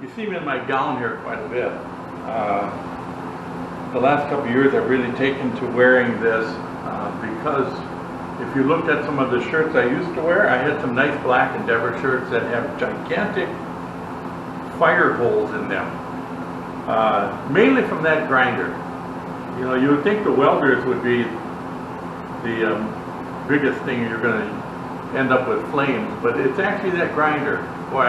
You see me in my gown here quite a bit. The last couple of years I've really taken to wearing this because if you looked at some of the shirts I used to wear, I had some nice black Endeavor shirts that have gigantic fire holes in them, mainly from that grinder. You know, you would think the welders would be the biggest thing you're going to end up with flames, but it's actually that grinder. Boy,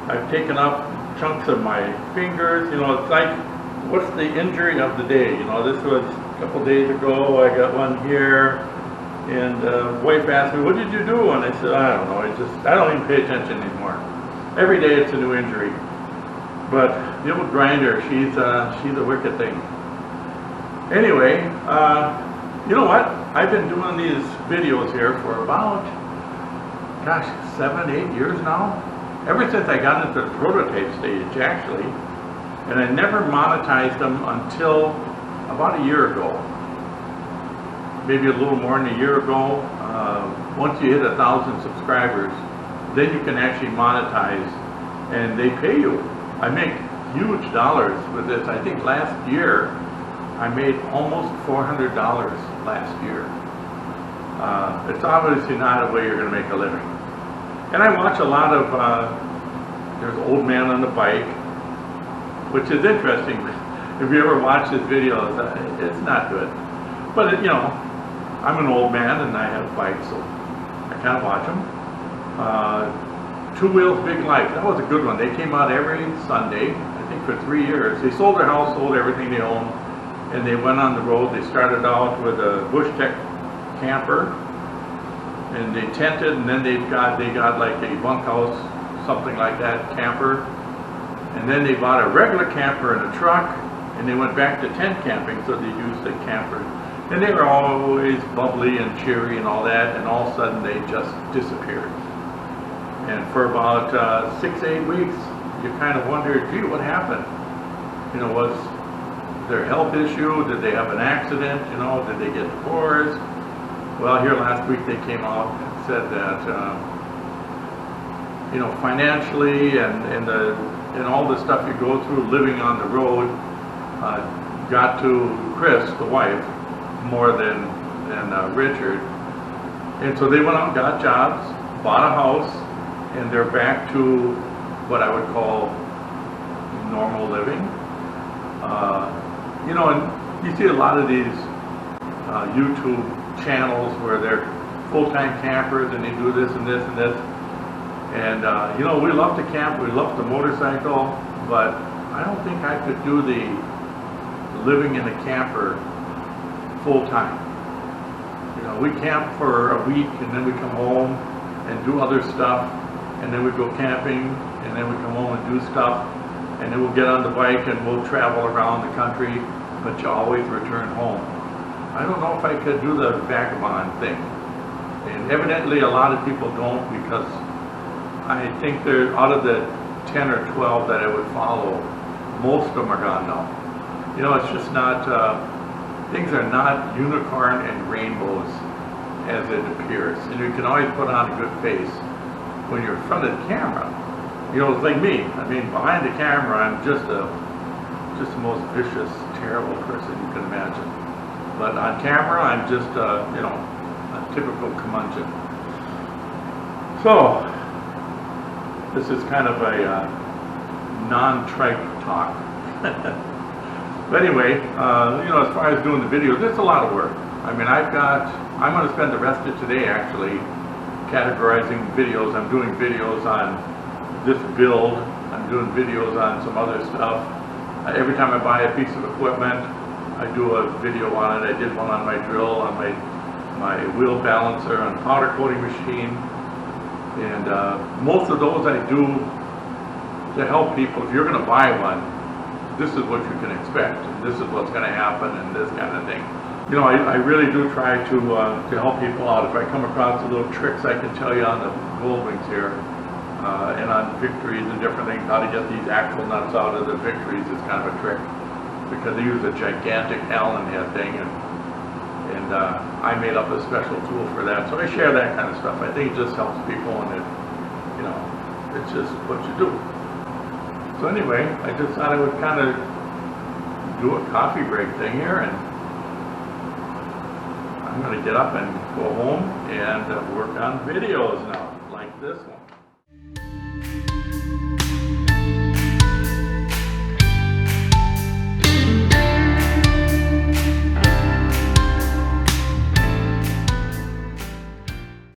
I've taken off chunks of my fingers. You know, it's like, what's the injury of the day? You know, this was a couple days ago. I got one here, and wife asked me, "What did you do?" And I said, "I don't know. I don't even pay attention anymore. Every day it's a new injury." But the old grinder, she's a wicked thing. Anyway, you know what? I've been doing these videos here for about, gosh, 7, 8 years now. Ever since I got into the prototype stage, actually. And I never monetized them until about a year ago. Maybe a little more than a year ago. Once you hit 1,000 subscribers, then you can actually monetize, and they pay you. I make huge dollars with this. I think last year I made almost $400 last year. It's obviously not a way you're going to make a living. And I watch a lot of, there's Old Man on the Bike, which is interesting. If you ever watch his videos, it's not good. But, you know, I'm an old man and I have a bike, so I kind of watch them. Two Wheels Big Life, that was a good one. They came out every Sunday, I think for 3 years. They sold their house, sold everything they owned, and they went on the road. They started out with a Bush Tech camper, and they tented, and then they got like a bunkhouse, something like that, camper, and then they bought a regular camper and a truck, and they went back to tent camping, so they used the camper, and they were always bubbly and cheery and all that, and all of a sudden they just disappeared. And for about 6, 8 weeks, you kind of wondered, gee, what happened? You know, was there a health issue? Did they have an accident? You know, did they get divorced? Well, here last week they came out and said that, you know, financially and all the stuff you go through living on the road got to Chris, the wife, more than Richard. And so they went out and got jobs, bought a house, and they're back to what I would call normal living. You know, and you see a lot of these YouTube channels where they're full-time campers and they do this and this and this. And you know, we love to camp, we love to motorcycle, but I don't think I could do the living in a camper full-time. You know, we camp for a week and then we come home and do other stuff, and then we go camping, and then we come home and do stuff, and then we'll get on the bike and we'll travel around the country, but you always return home. I don't know if I could do the vagabond thing. And evidently a lot of people don't, because I think they're out of the 10 or 12 that I would follow, most of them are gone now. You know, it's just not, things are not unicorn and rainbows as it appears. And you can always put on a good face when you're in front of the camera. You know, it's like me. I mean, behind the camera, I'm just the most vicious, terrible person you can imagine. But on camera, I'm just, you know, a typical curmudgeon. So, this is kind of a non-trike talk. But anyway, you know, as far as doing the videos, it's a lot of work. I mean, I'm going to spend the rest of today actually categorizing videos. I'm doing videos on this build. I'm doing videos on some other stuff. Every time I buy a piece of equipment, I do a video on it. I did one on my drill, on my wheel balancer, on powder coating machine. And most of those I do to help people. If you're going to buy one, this is what you can expect. And this is what's going to happen, and this kind of thing. You know, I really do try to help people out. If I come across the little tricks I can tell you on the gold wings here, and on victories and different things, how to get these axle nuts out of the victories is kind of a trick, because they use a gigantic Allen head thing, and I made up a special tool for that. So I share that kind of stuff. I think it just helps people, and it, you know, it's just what you do. So anyway, I just thought I would kind of do a coffee break thing here, and I'm going to get up and go home and work on videos now, like this one.